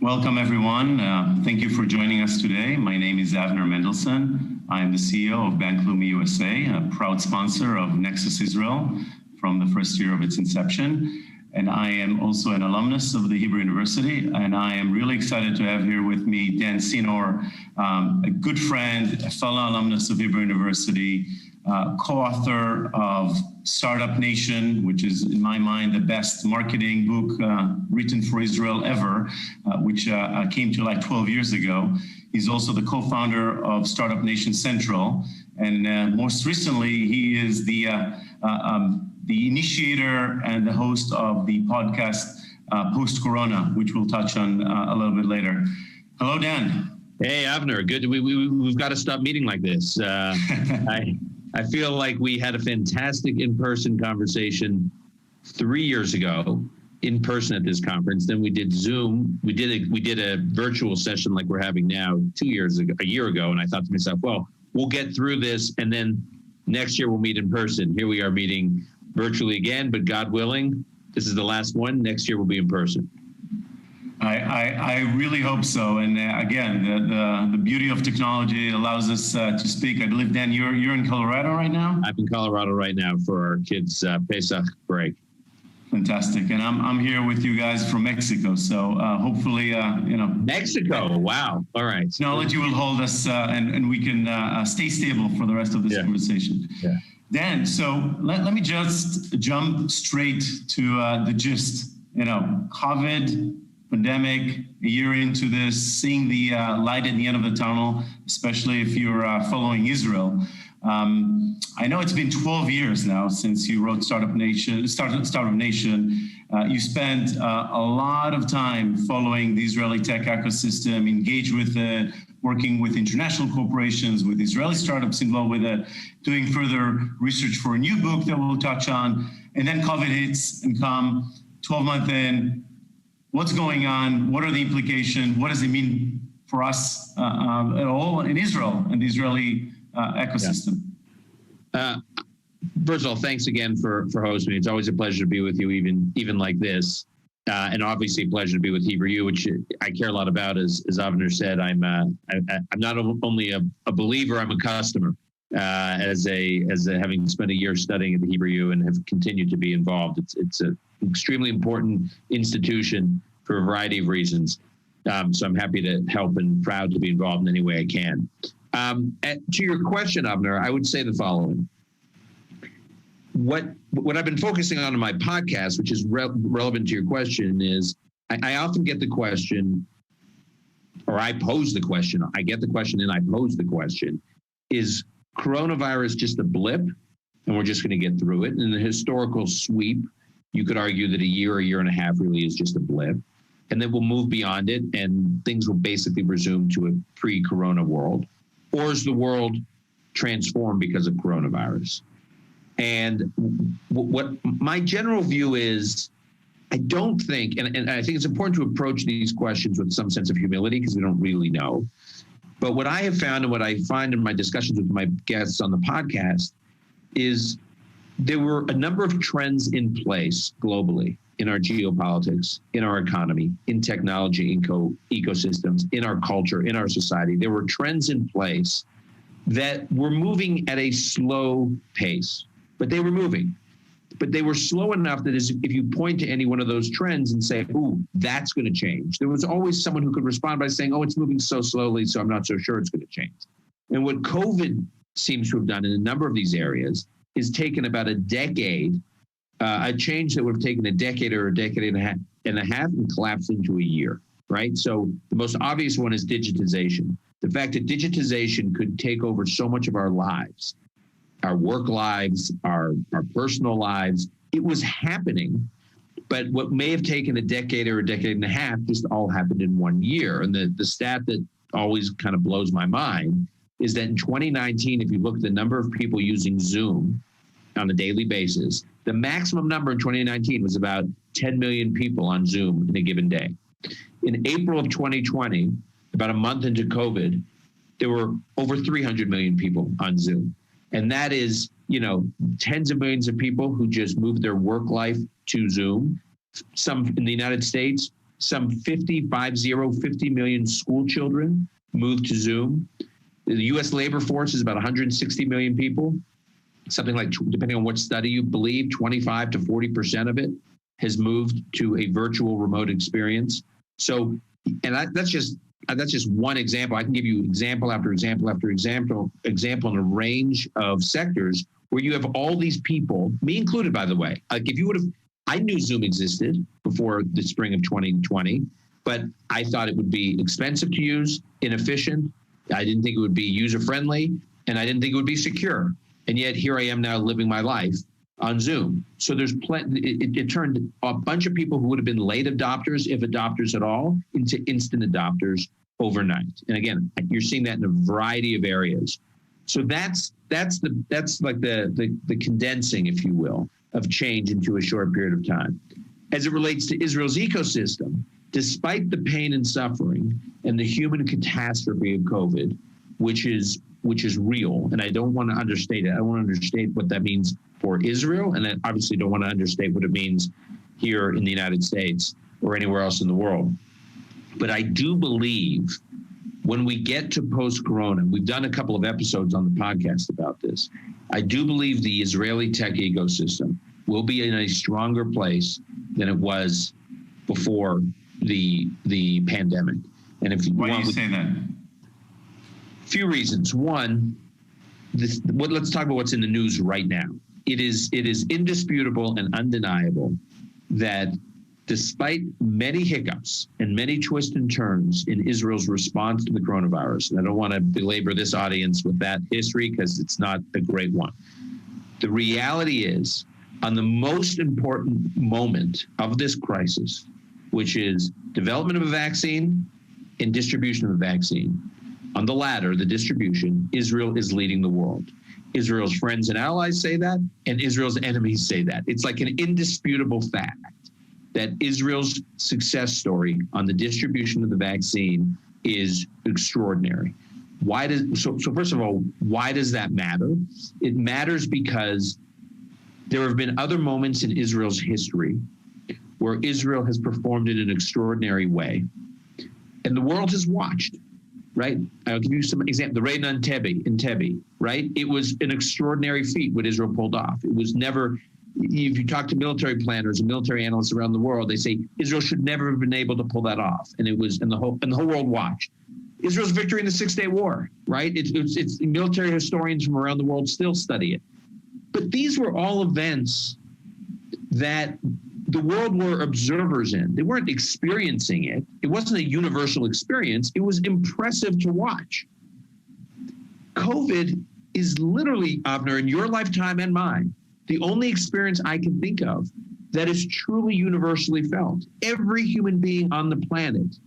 Welcome, everyone. Thank you for joining us today. My name is Avner Mendelson. I am the CEO of Bank Leumni USA, a proud sponsor of NEXUS Israel from the first year of its inception. And I am also an alumnus of the Hebrew University. And I am really excited to have here with me Dan Senor, a good friend, a fellow alumnus of Hebrew University, co-author of Startup Nation, which is, in my mind, the best marketing book written for Israel ever, which came to like 12 years ago. He's also the co-founder of Startup Nation Central. And most recently, he is the initiator and the host of the podcast Post-Corona, which we'll touch on a little bit later. Hello, Dan. Hey, Avner. Good. We've got to stop meeting like this. I feel like we had a fantastic in-person conversation 3 years ago, in person at this conference. Then we did Zoom. We did a virtual session like we're having now a year ago. And I thought to myself, well, we'll get through this, and then next year we'll meet in person. Here we are meeting virtually again, but God willing, this is the last one. Next year we'll be in person. I really hope so. And again, the beauty of technology allows us to speak. I believe, Dan, you're in Colorado right now? I'm in Colorado right now for our kids' Pesach break. Fantastic. And I'm here with you guys from Mexico. So hopefully, Mexico. Wow. All right. Technology will hold us and we can stay stable for the rest of this conversation. Yeah. Dan, so let me just jump straight to the gist. COVID, pandemic, a year into this, seeing the light at the end of the tunnel, especially if you're following Israel. I know it's been 12 years now since you wrote Startup Nation. You spent a lot of time following the Israeli tech ecosystem, engaged with it, working with international corporations, with Israeli startups involved with it, doing further research for a new book that we'll touch on. And then COVID hits and come 12 months in. What's going on? What are the implications? What does it mean for us at all in Israel and the Israeli ecosystem? First of all, thanks again for hosting me. It's always a pleasure to be with you, even like this, and obviously a pleasure to be with Hebrew U, which I care a lot about. As Avner said, I'm not only a believer, I'm a customer. As having spent a year studying at the Hebrew U and have continued to be involved, it's an extremely important institution for a variety of reasons. So I'm happy to help and proud to be involved in any way I can. To your question, Avner, I would say the following. What I've been focusing on in my podcast, which is relevant to your question, is I often get the question, or I pose the question. I get the question and I pose the question: is coronavirus just a blip, and we're just going to get through it? In the historical sweep, you could argue that a year and a half really is just a blip, and then we'll move beyond it, and things will basically resume to a pre-corona world. Or is the world transformed because of coronavirus? And what my general view is, I don't think, and I think it's important to approach these questions with some sense of humility because we don't really know. But what I have found and what I find in my discussions with my guests on the podcast is there were a number of trends in place globally in our geopolitics, in our economy, in technology, ecosystems, in our culture, in our society. There were trends in place that were moving at a slow pace, but they were moving. But they were slow enough that if you point to any one of those trends and say, ooh, that's going to change, there was always someone who could respond by saying, oh, it's moving so slowly, so I'm not so sure it's going to change. And what COVID seems to have done in a number of these areas is taken about a decade, a change that would have taken a decade or a decade and a half and collapsed into a year, right? So the most obvious one is digitization. The fact that digitization could take over so much of our lives, our work lives, our personal lives. It was happening, but what may have taken a decade or a decade and a half just all happened in 1 year. And the stat that always kind of blows my mind is that in 2019, if you look at the number of people using Zoom on a daily basis, the maximum number in 2019 was about 10 million people on Zoom in a given day. In April of 2020, about a month into COVID, there were over 300 million people on Zoom. And that is, tens of millions of people who just moved their work life to Zoom. Some in the United States, some 50 million school children moved to Zoom. The U.S. labor force is about 160 million people. Something like, depending on what study you believe, 25 to 40% of it has moved to a virtual remote experience. So, and that's just one example. I can give you example after example after example in a range of sectors where you have all these people, me included, by the way. Like if you would have, I knew Zoom existed before the spring of 2020, but I thought it would be expensive to use, inefficient. I didn't think it would be user-friendly, and I didn't think it would be secure. And yet here I am now living my life on Zoom. So there's it turned a bunch of people who would have been late adopters, if adopters at all, into instant adopters overnight. And again, you're seeing that in a variety of areas. So that's like the condensing, if you will, of change into a short period of time. As it relates to Israel's ecosystem, despite the pain and suffering and the human catastrophe of COVID, which is real, and I don't want to understate it. I don't want to understate what that means for Israel, and I obviously don't want to understate what it means here in the United States or anywhere else in the world. But I do believe when we get to post-corona, we've done a couple of episodes on the podcast about this, I do believe the Israeli tech ecosystem will be in a stronger place than it was before the pandemic. And if why do you say that? Few reasons. One, let's talk about what's in the news right now. It is indisputable and undeniable that despite many hiccups and many twists and turns in Israel's response to the coronavirus, and I don't want to belabor this audience with that history because it's not a great one. The reality is, on the most important moment of this crisis, which is development of a vaccine and distribution of a vaccine, on the latter, the distribution, Israel is leading the world. Israel's friends and allies say that, and Israel's enemies say that. It's like an indisputable fact that Israel's success story on the distribution of the vaccine is extraordinary. So first of all, why does that matter? It matters because there have been other moments in Israel's history where Israel has performed in an extraordinary way, and the world has watched. Right? I'll give you some example. The raid on Entebbe, right? It was an extraordinary feat what Israel pulled off. It was never, if you talk to military planners and military analysts around the world, they say Israel should never have been able to pull that off. And it was, and the whole world watched. Israel's victory in the 6-Day War, right? It's military historians from around the world still study it. But these were all events that the world were observers in. They weren't experiencing it. It wasn't a universal experience. It was impressive to watch. COVID is literally, Avner, in your lifetime and mine, the only experience I can think of that is truly universally felt. Every human being on the planet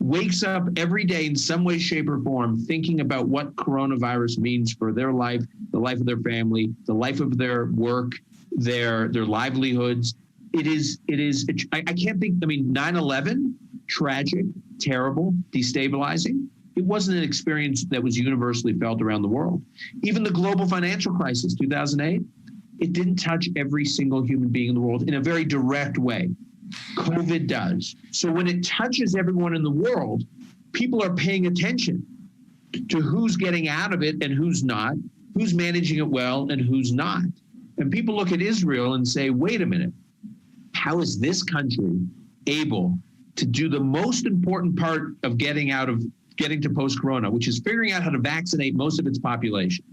wakes up every day in some way, shape, or form thinking about what coronavirus means for their life, the life of their family, the life of their work, their livelihoods. It is, I can't think, 9/11, tragic, terrible, destabilizing. It wasn't an experience that was universally felt around the world. Even the global financial crisis, 2008, it didn't touch every single human being in the world in a very direct way. COVID does. So when it touches everyone in the world, people are paying attention to who's getting out of it and who's not, who's managing it well and who's not. And people look at Israel and say, wait a minute, how is this country able to do the most important part of getting to post-corona, which is figuring out how to vaccinate most of its population?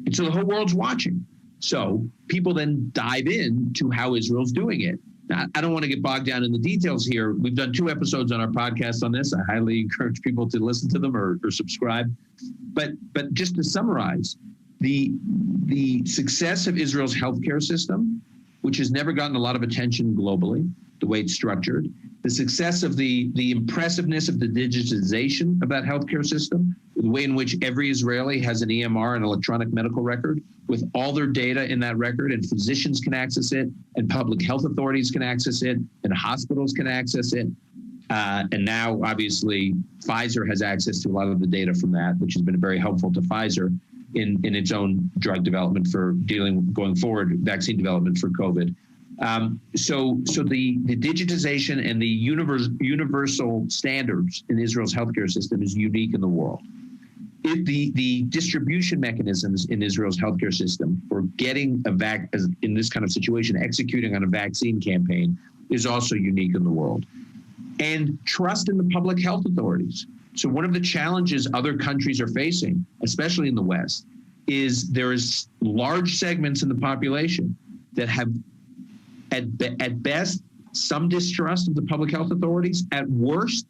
And so the whole world's watching. So people then dive in to how Israel's doing it. Now, I don't want to get bogged down in the details here. We've done 2 episodes on our podcast on this. I highly encourage people to listen to them or subscribe. But just to summarize, the success of Israel's healthcare system, which has never gotten a lot of attention globally, the way it's structured, the success of the impressiveness of the digitization of that healthcare system, the way in which every Israeli has an EMR, an electronic medical record, with all their data in that record, and physicians can access it, and public health authorities can access it, and hospitals can access it. And now, obviously, Pfizer has access to a lot of the data from that, which has been very helpful to Pfizer in its own drug development for going forward, vaccine development for COVID. So the digitization and the universal standards in Israel's healthcare system is unique in the world. The distribution mechanisms in Israel's healthcare system for getting in this kind of situation, executing on a vaccine campaign is also unique in the world. And trust in the public health authorities. So one of the challenges other countries are facing, especially in the West, is there is large segments in the population that have, at best, some distrust of the public health authorities, at worst,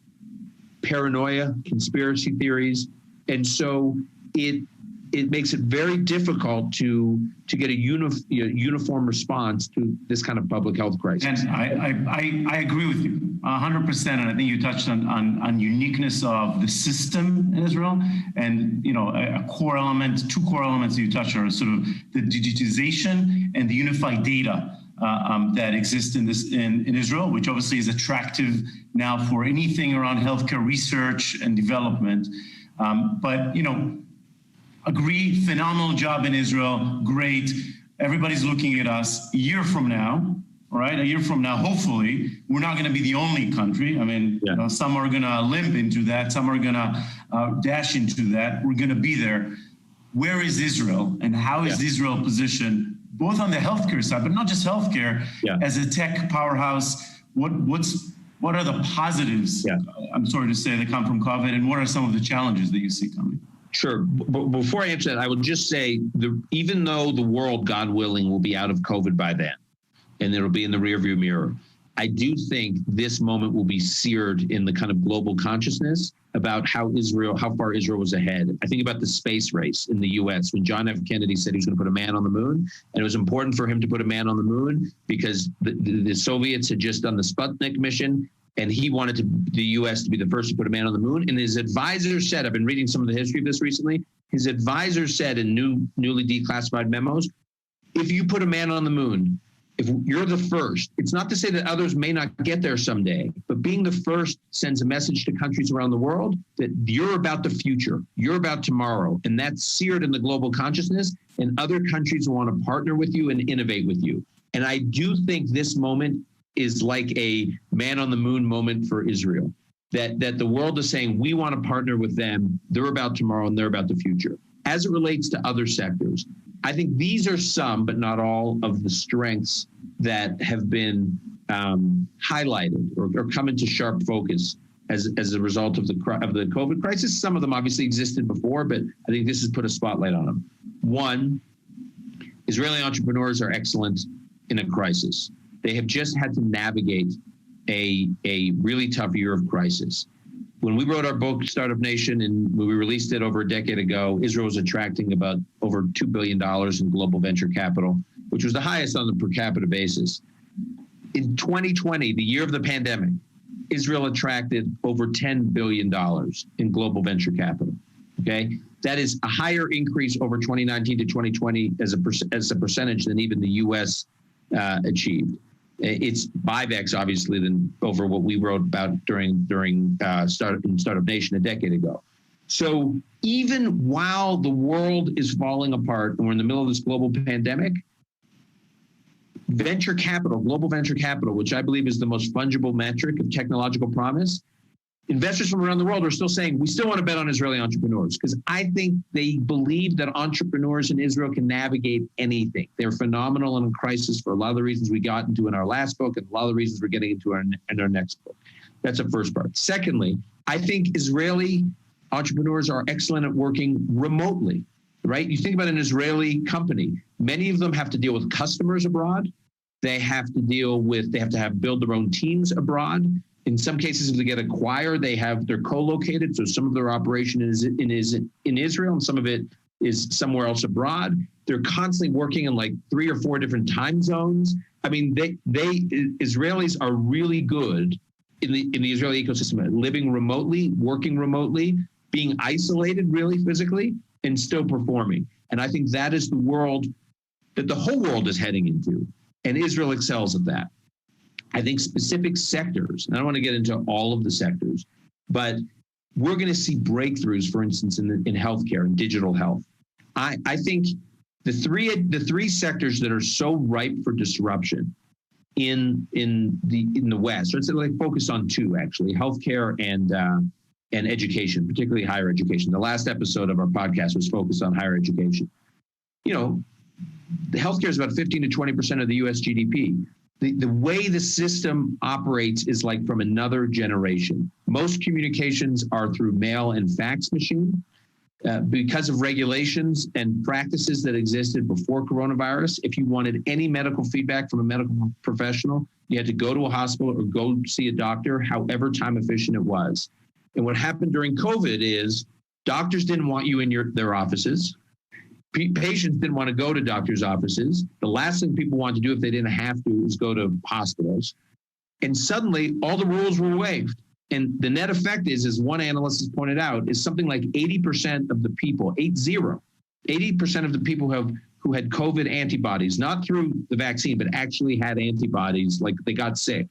paranoia, conspiracy theories. And so it makes it very difficult to get a uniform response to this kind of public health crisis. And I agree with you 100%. And I think you touched on uniqueness of the system in Israel. And, a core element, two core elements you touched on are sort of the digitization and the unified data that exist in Israel, which obviously is attractive now for anything around healthcare research and development. But agree, phenomenal job in Israel, great. Everybody's looking at us. A year from now, hopefully, we're not going to be the only country. I mean, some are going to limp into that. Some are going to dash into that. We're going to be there. Where is Israel, and how is Israel positioned, both on the healthcare side, but not just healthcare, as a tech powerhouse? What are the positives, I'm sorry to say, that come from COVID, and what are some of the challenges that you see coming? Sure. But before I answer that, I would just say, even though the world, God willing, will be out of COVID by then, and it'll be in the rearview mirror, I do think this moment will be seared in the kind of global consciousness about how far Israel was ahead. I think about the space race in the US when John F. Kennedy said he was going to put a man on the moon. And it was important for him to put a man on the moon because the Soviets had just done the Sputnik mission, and he wanted the US to be the first to put a man on the moon. And his advisor said, I've been reading some of the history of this recently, his advisor said in newly declassified memos, if you put a man on the moon, if you're the first, it's not to say that others may not get there someday, but being the first sends a message to countries around the world that you're about the future, you're about tomorrow, and that's seared in the global consciousness, and other countries want to partner with you and innovate with you. And I do think this moment is like a man on the moon moment for Israel, that the world is saying, we want to partner with them, they're about tomorrow and they're about the future. As it relates to other sectors, I think these are some, but not all, of the strengths that have been highlighted or come into sharp focus as a result of the COVID crisis. Some of them obviously existed before, but I think this has put a spotlight on them. One, Israeli entrepreneurs are excellent in a crisis. They have just had to navigate a really tough year of crisis. When we wrote our book, Startup Nation, and when we released it over a decade ago, Israel was attracting about over $2 billion in global venture capital, which was the highest on the per capita basis. In 2020, the year of the pandemic, Israel attracted over $10 billion in global venture capital. Okay, that is a higher increase over 2019 to 2020 as a percentage than even the U.S. Achieved. It's 5x, obviously, than over what we wrote about during Startup Nation a decade ago. So even while the world is falling apart and we're in the middle of this global pandemic, venture capital, global venture capital, which I believe is the most fungible metric of technological promise, investors from around the world are still saying, we still want to bet on Israeli entrepreneurs, because I think they believe that entrepreneurs in Israel can navigate anything. They're phenomenal in a crisis for a lot of the reasons we got into in our last book and a lot of the reasons we're getting into in our next book. That's the first part. Secondly, I think Israeli entrepreneurs are excellent at working remotely, right? You think about an Israeli company, many of them have to deal with customers abroad. They have to build their own teams abroad. In some cases, if they get acquired, they're co-located. So some of their operation is in Israel and some of it is somewhere else abroad. They're constantly working in like 3 or 4 different time zones. I mean, Israelis are really good in the Israeli ecosystem at living remotely, working remotely, being isolated really physically, and still performing. And I think that is the world that the whole world is heading into. And Israel excels at that. I think specific sectors, and I don't want to get into all of the sectors, but we're going to see breakthroughs, for instance, in healthcare and digital health. I think the three sectors that are so ripe for disruption in the West. So it's like focus on two, actually: healthcare and education, particularly higher education. The last episode of our podcast was focused on higher education. You know, the healthcare is about 15 to 20% of the U.S. GDP. The way the system operates is like from another generation. Most communications are through mail and fax machine. Because of regulations and practices that existed before coronavirus, if you wanted any medical feedback from a medical professional, you had to go to a hospital or go see a doctor, however time efficient it was. And what happened during COVID is doctors didn't want you in their offices. Patients didn't want to go to doctors' offices. The last thing people wanted to do if they didn't have to was go to hospitals. And suddenly all the rules were waived. And the net effect is, as one analyst has pointed out, is something like 80% of the people, 80% of the people who had COVID antibodies, not through the vaccine, but actually had antibodies, like they got sick.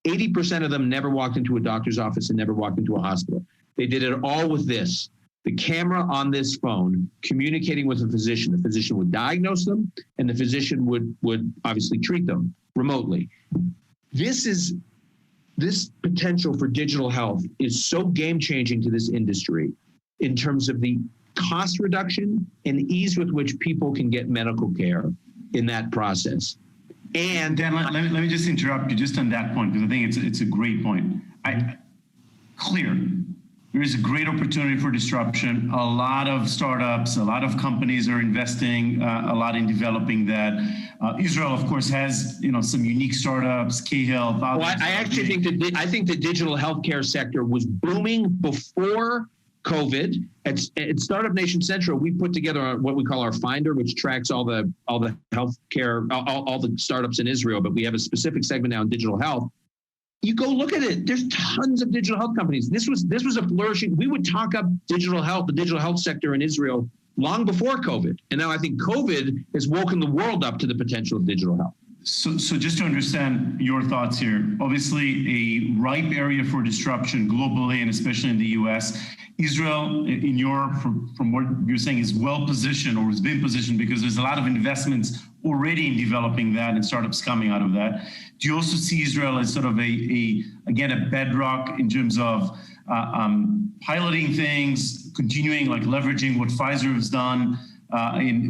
80% of them never walked into a doctor's office and never walked into a hospital. They did it all with this. The camera on this phone communicating with a physician. The physician would diagnose them, and the physician would obviously treat them remotely. This potential for digital health is so game-changing to this industry in terms of the cost reduction and ease with which people can get medical care in that process. And Dan, let me just interrupt you just on that point, because I think it's a great point. There is a great opportunity for disruption. A lot of startups, a lot of companies are investing a lot in developing that. Israel, of course, has some unique startups, K-Health. Well, I actually think the digital healthcare sector was booming before COVID. At Startup Nation Central, we put together what we call our Finder, which tracks all the healthcare, all the startups in Israel. But we have a specific segment now in digital health. You go look at it. There's tons of digital health companies. This was a flourishing. We would talk up digital health, the digital health sector in Israel, long before COVID. And now I think COVID has woken the world up to the potential of digital health. So just to understand your thoughts here, obviously a ripe area for disruption globally and especially in the U.S. Israel, from what you're saying, is well positioned or has been positioned because there's a lot of investments already in developing that and startups coming out of that. Do you also see Israel as sort of a bedrock in terms of piloting things, continuing, like leveraging what Pfizer has done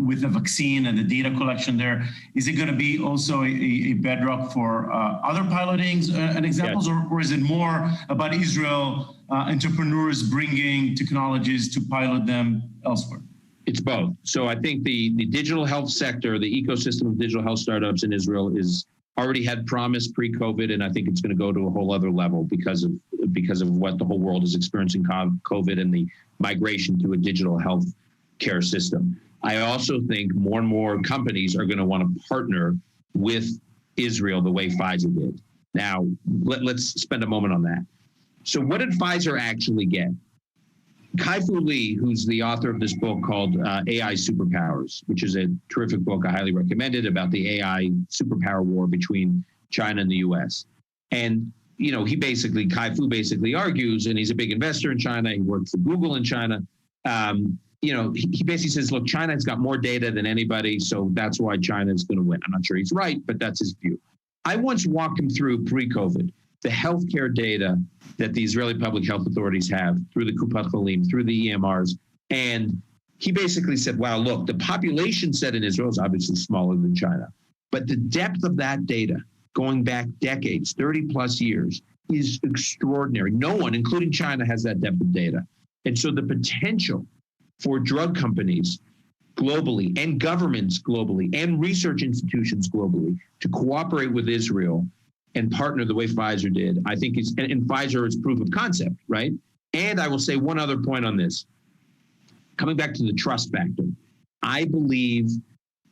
with the vaccine and the data collection there? Is it going to be also a bedrock for other pilotings and examples, yes, or is it more about Israel entrepreneurs bringing technologies to pilot them elsewhere? It's both. So I think the digital health sector, the ecosystem of digital health startups in Israel is already had promise pre-COVID, and I think it's going to go to a whole other level because of what the whole world is experiencing COVID and the migration to a digital health care system. I also think more and more companies are going to want to partner with Israel the way Pfizer did. Now, let's spend a moment on that. So what did Pfizer actually get? Kai-Fu Lee, who's the author of this book called AI Superpowers, which is a terrific book, I highly recommend it, about the AI superpower war between China and the US. And, Kai-Fu basically argues, and he's a big investor in China, he worked for Google in China, he basically says, look, China has got more data than anybody, so that's why China is going to win. I'm not sure he's right, but that's his view. I once walked him through pre-COVID the healthcare data that the Israeli public health authorities have through the Kupat Cholim, through the EMRs. And he basically said, wow, look, the population set in Israel is obviously smaller than China, but the depth of that data going back decades, 30 plus years, is extraordinary. No one, including China, has that depth of data. And so the potential for drug companies globally and governments globally and research institutions globally to cooperate with Israel and partner the way Pfizer did, I think and Pfizer is proof of concept, right? And I will say one other point on this. Coming back to the trust factor, I believe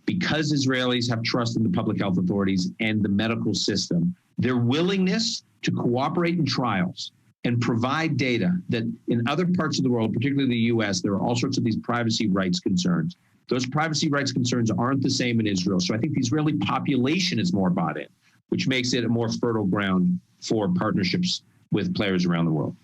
because Israelis have trust in the public health authorities and the medical system, their willingness to cooperate in trials and provide data that in other parts of the world, particularly the US, there are all sorts of these privacy rights concerns. Those privacy rights concerns aren't the same in Israel. So I think the Israeli population is more bought in, which makes it a more fertile ground for partnerships with players around the world.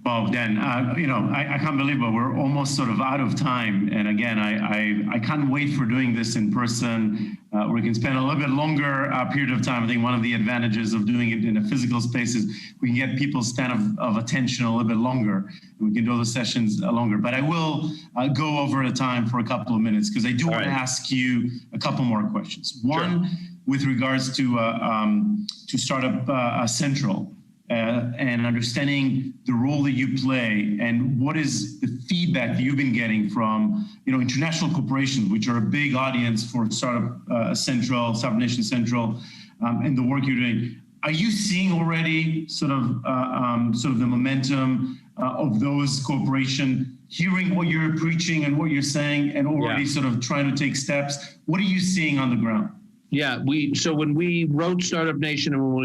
Well, Dan, I can't believe it. We're almost sort of out of time. And again, I can't wait for doing this in person. We can spend a little bit longer period of time. I think one of the advantages of doing it in a physical space is we can get people's span of attention a little bit longer. We can do the sessions longer. But I will go over the time for a couple of minutes because I do want to ask you a couple more questions. One, with regards to Startup Central. And understanding the role that you play and what is the feedback that you've been getting from, international corporations, which are a big audience for Startup Central, Startup Nation Central, and the work you're doing. Are you seeing already sort of the momentum of those corporations hearing what you're preaching and what you're saying and already sort of trying to take steps? What are you seeing on the ground? Yeah, so when we wrote Startup Nation and when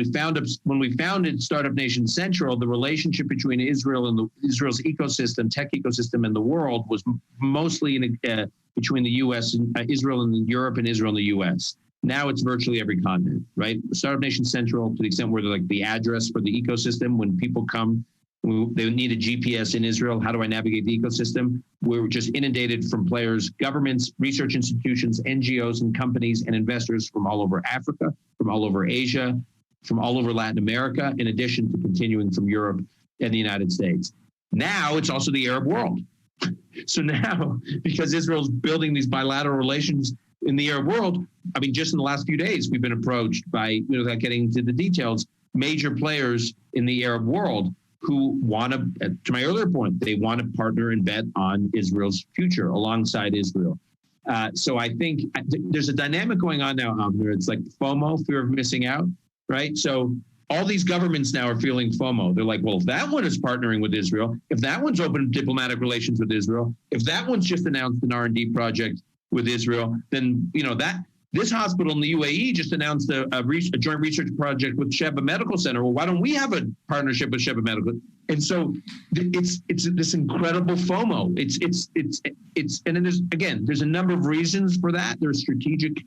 we founded Startup Nation Central, the relationship between Israel and Israel's ecosystem, tech ecosystem, and the world was mostly between the U.S. and Israel and Europe, and Israel and the U.S. Now it's virtually every continent, right? Startup Nation Central, to the extent where they're like the address for the ecosystem, when people come, they need a GPS in Israel. How do I navigate the ecosystem? We're just inundated from players, governments, research institutions, NGOs, and companies and investors from all over Africa, from all over Asia, from all over Latin America, in addition to continuing from Europe and the United States. Now it's also the Arab world. So now, because Israel's building these bilateral relations in the Arab world, I mean, just in the last few days, we've been approached by, without getting into the details, major players in the Arab world who want to my earlier point, they want to partner and bet on Israel's future alongside Israel. So I think there's a dynamic going on now, Avner. It's like FOMO, fear of missing out, right? So all these governments now are feeling FOMO. They're like, well, if that one is partnering with Israel, if that one's opened diplomatic relations with Israel, if that one's just announced an R&D project with Israel, then, this hospital in the UAE just announced a joint research project with Sheba Medical Center. Well, why don't we have a partnership with Sheba Medical? And so it's this incredible FOMO. And then there's a number of reasons for that. There's strategic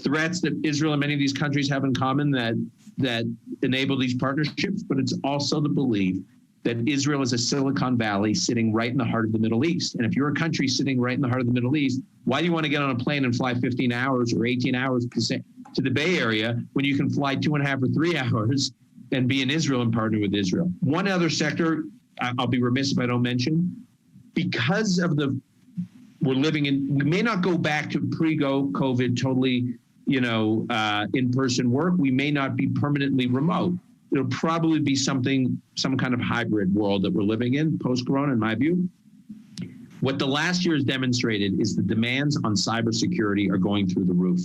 threats that Israel and many of these countries have in common that enable these partnerships, but it's also the belief that Israel is a Silicon Valley sitting right in the heart of the Middle East. And if you're a country sitting right in the heart of the Middle East, why do you want to get on a plane and fly 15 hours or 18 hours to the Bay Area when you can fly 2.5 or 3 hours and be in Israel and partner with Israel? One other sector, I'll be remiss if I don't mention, because of we're living in, we may not go back to pre-COVID totally, in-person work. We may not be permanently remote. It'll probably be some kind of hybrid world that we're living in post-corona, in my view. What the last year has demonstrated is the demands on cybersecurity are going through the roof.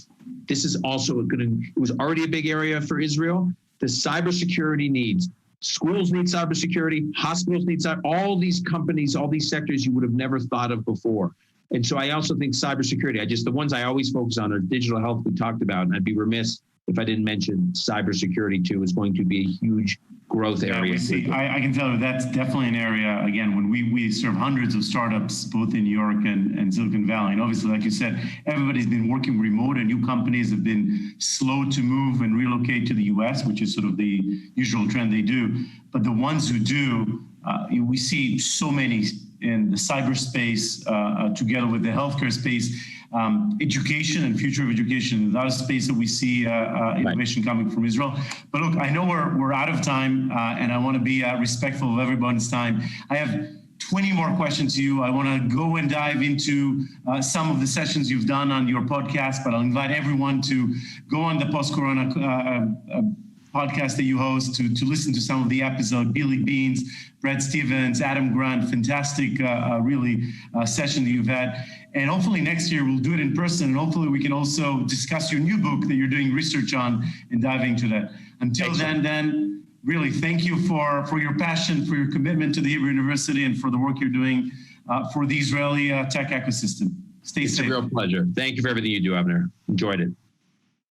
This is also it was already a big area for Israel. The cybersecurity needs, schools need cybersecurity, hospitals need all these companies, all these sectors you would have never thought of before. And so I also think cybersecurity, the ones I always focus on are digital health we talked about, and I'd be remiss if I didn't mention cybersecurity too is going to be a huge growth area. I can tell you that's definitely an area, again, when we serve hundreds of startups, both in New York and Silicon Valley. And obviously, like you said, everybody's been working remote and new companies have been slow to move and relocate to the US, which is sort of the usual trend they do. But the ones who do, we see so many in the cyberspace together with the healthcare space. Education and future of education, that is space that we see innovation coming from Israel. But look, I know we're out of time and I want to be respectful of everyone's time. I have 20 more questions to you. I want to go and dive into some of the sessions you've done on your podcast, but I'll invite everyone to go on the Post-Corona podcast that you host to listen to some of the episodes. Billy Beans, Brad Stevens, Adam Grant, fantastic session that you've had. And hopefully next year we'll do it in person, and hopefully we can also discuss your new book that you're doing research on and diving into that. Until then, really thank you for your passion, for your commitment to the Hebrew University, and for the work you're doing for the Israeli tech ecosystem. Stay safe. It's a real pleasure. Thank you for everything you do, Avner. Enjoyed it.